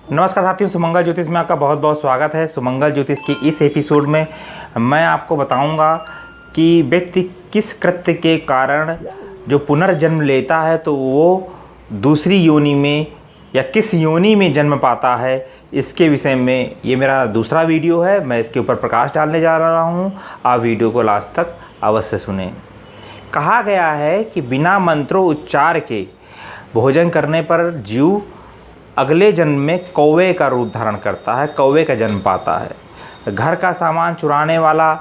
नमस्कार साथियों, सुमंगल ज्योतिष में आपका बहुत बहुत स्वागत है। सुमंगल ज्योतिष की इस एपिसोड में मैं आपको बताऊंगा कि व्यक्ति किस कृत्य के कारण जो पुनर्जन्म लेता है तो वो दूसरी योनि में या किस योनि में जन्म पाता है, इसके विषय में ये मेरा दूसरा वीडियो है। मैं इसके ऊपर प्रकाश डालने जा रहा हूँ। आप वीडियो को लास्ट तक अवश्य सुनें। कहा गया है कि बिना मंत्रों उच्चार के भोजन करने पर जीव अगले जन्म में कौवे का रूप धारण करता है, कौवे का जन्म पाता है। घर का सामान चुराने वाला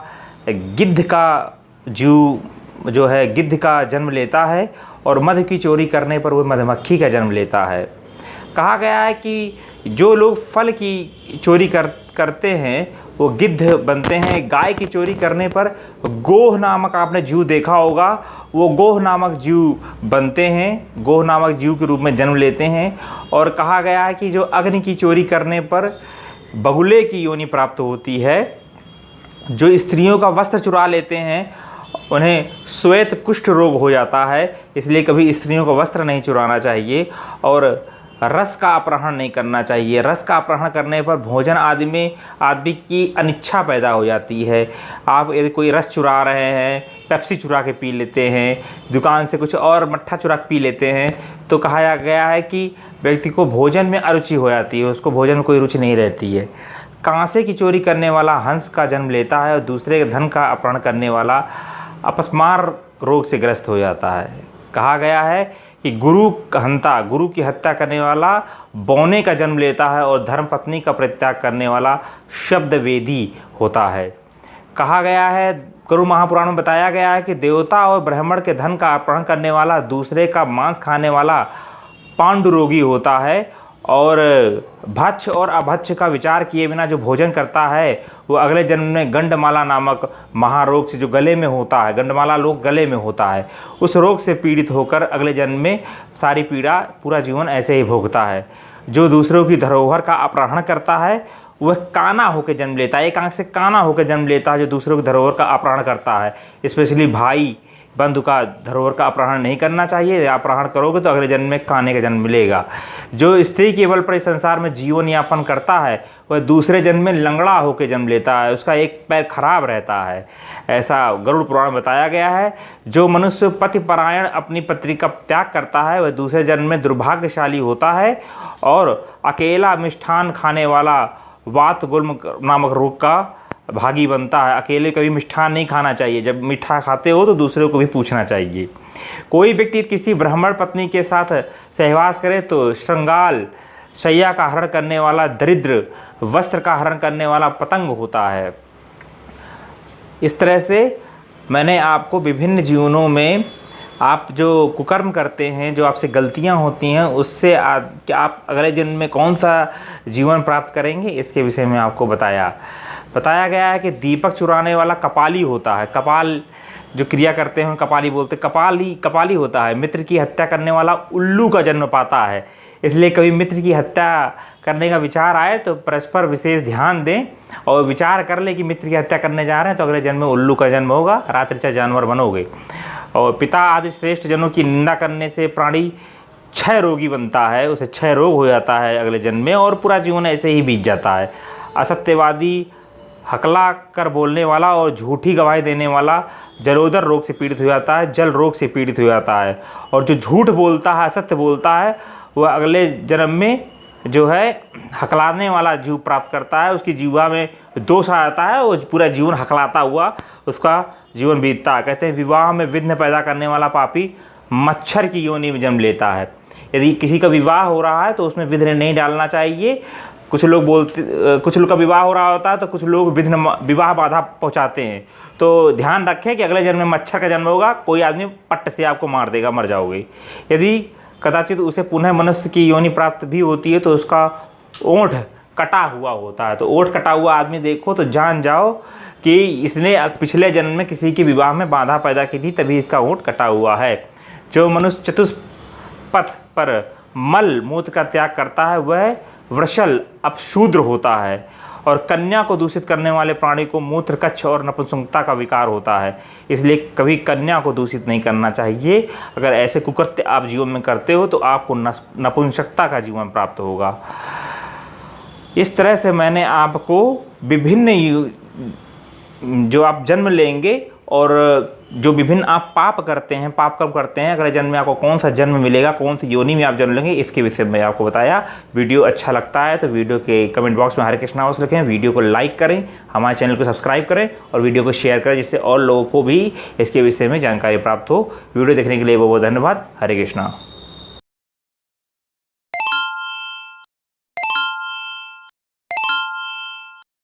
गिद्ध का जीव जो है गिद्ध का जन्म लेता है और मधु की चोरी करने पर वह मधुमक्खी का जन्म लेता है। कहा गया है कि जो लोग फल की चोरी करते हैं वो गिद्ध बनते हैं। गाय की चोरी करने पर गोह नामक आपने जीव देखा होगा, वो गोह नामक जीव बनते हैं, गोह नामक जीव के रूप में जन्म लेते हैं। और कहा गया है कि जो अग्नि की चोरी करने पर बगुले की योनि प्राप्त होती है। जो स्त्रियों का वस्त्र चुरा लेते हैं उन्हें श्वेत कुष्ठ रोग हो जाता है, इसलिए कभी स्त्रियों का वस्त्र नहीं चुराना चाहिए। और रस का अपहरण नहीं करना चाहिए। रस का अपहरण करने पर भोजन आदि में आदमी की अनिच्छा पैदा हो जाती है। आप यदि कोई रस चुरा रहे हैं, पेप्सी चुरा के पी लेते हैं, दुकान से कुछ और मट्ठा चुरा के पी लेते हैं, तो कहा गया है कि व्यक्ति को भोजन में अरुचि हो जाती है, उसको भोजन में कोई रुचि नहीं रहती है। कांसे की चोरी करने वाला हंस का जन्म लेता है और दूसरे के धन का अपहरण करने वाला अपस्मार रोग से ग्रस्त हो जाता है। कहा गया है कि गुरु की हत्या करने वाला बौने का जन्म लेता है और धर्मपत्नी का परित्याग करने वाला शब्द वेदी होता है। कहा गया है, गुरु महापुराण में बताया गया है कि देवता और ब्राह्मण के धन का अपहरण करने वाला दूसरे का मांस खाने वाला पांडुरोगी होता है। और भक्ष और अभक्ष का विचार किए बिना जो भोजन करता है वो अगले जन्म में गंडमाला नामक महारोग से, जो गले में होता है, गंडमाला रोग गले में होता है, उस रोग से पीड़ित होकर अगले जन्म में सारी पीड़ा पूरा जीवन ऐसे ही भोगता है। जो दूसरों की धरोहर का अपहरण करता है वह काना होकर जन्म लेता है, एक आंख से काना होकर जन्म लेता है। जो दूसरों की धरोहर का अपहरण करता है, स्पेशली भाई बंधु का धरोहर का अपहरण नहीं करना चाहिए। अपहरण करोगे तो अगले जन्म में काने का जन्म मिलेगा। जो स्त्री केवल पर इस संसार में जीवन यापन करता है वह दूसरे जन्म में लंगड़ा होकर जन्म लेता है, उसका एक पैर खराब रहता है, ऐसा गरुड़ पुराण में बताया गया है। जो मनुष्य पतिपरायण अपनी पत्नी का त्याग करता है वह दूसरे जन्म में दुर्भाग्यशाली होता है और अकेला मिष्ठान खाने वाला वात गुल्म नामक रोग का भागी बनता है। अकेले कभी मिष्ठान नहीं खाना चाहिए, जब मीठा खाते हो तो दूसरे को भी पूछना चाहिए। कोई व्यक्ति किसी ब्राह्मण पत्नी के साथ सहवास करे तो श्रृंगाल शैया का हरण करने वाला दरिद्र, वस्त्र का हरण करने वाला पतंग होता है। इस तरह से मैंने आपको विभिन्न जीवनों में आप जो कुकर्म करते हैं, जो आपसे गलतियां होती हैं, उससे आप अगले जन्म में कौन सा जीवन प्राप्त करेंगे, इसके विषय में आपको बताया गया है कि दीपक चुराने वाला कपाली होता है। कपाल जो क्रिया करते हैं कपाली बोलते, कपाली होता है। मित्र की हत्या करने वाला उल्लू का जन्म पाता है। इसलिए कभी मित्र की हत्या करने का विचार आए तो परस्पर विशेष ध्यान दें और विचार कर ले कि मित्र की हत्या करने जा रहे हैं तो अगले जन्म में उल्लू का जन्म होगा, रात्रिचा जानवर बनोगे। और पिता आदि श्रेष्ठ जनों की निंदा करने से प्राणी क्षय रोगी बनता है, उसे क्षय रोग हो जाता है अगले जन्म में और पूरा जीवन ऐसे ही बीत जाता है। असत्यवादी, हकला कर बोलने वाला और झूठी गवाही देने वाला जलोदर रोग से पीड़ित हो जाता है, जल रोग से पीड़ित हो जाता है। और जो झूठ बोलता है, असत्य बोलता है, वह अगले जन्म में जो है हकलाने वाला जीव प्राप्त करता है। उसकी जीवा में दोष आ जाता है, वो पूरा जीवन हकलाता हुआ उसका जीवन बीतता है। कहते हैं विवाह में विघ्न पैदा करने वाला पापी मच्छर की योनि में जन्म लेता है। यदि किसी का विवाह हो रहा है तो उसमें विघ्न नहीं डालना चाहिए। कुछ लोग का विवाह हो रहा होता है तो कुछ लोग विवाह बाधा पहुंचाते हैं, तो ध्यान रखें कि अगले जन्म में मच्छर का जन्म होगा, कोई आदमी पट्ट से आपको मार देगा, मर जाओगे। यदि कदाचित उसे पुनः मनुष्य की योनि प्राप्त भी होती है तो उसका ओंठ कटा हुआ होता है, तो ओंठ कटा हुआ आदमी देखो तो जान जाओ कि इसने पिछले जन्म में किसी के विवाह में बाधा पैदा की थी, तभी इसका ओंठ कटा हुआ है। जो मनुष्य चतुष्पथ पर मल मूत्र का त्याग करता है वह वृषल अपशूद्र होता है। और कन्या को दूषित करने वाले प्राणी को मूत्र कच्छ और नपुंसकता का विकार होता है, इसलिए कभी कन्या को दूषित नहीं करना चाहिए। अगर ऐसे कुकृत्य आप जीवन में करते हो तो आपको नपुंसकता का जीवन प्राप्त होगा। इस तरह से मैंने आपको विभिन्न जो आप जन्म लेंगे और जो विभिन्न आप पाप करते हैं, पाप कब करते हैं, अगले जन्म में आपको कौन सा जन्म मिलेगा, कौन सी योनि में आप जन्म लेंगे, इसके विषय में आपको बताया। वीडियो अच्छा लगता है तो वीडियो के कमेंट बॉक्स में हरे कृष्णा हाउस लिखें, वीडियो को लाइक करें, हमारे चैनल को सब्सक्राइब करें और वीडियो को शेयर करें, जिससे और लोगों को भी इसके विषय में जानकारी प्राप्त हो। वीडियो देखने के लिए बहुत बहुत धन्यवाद। हरे कृष्णा।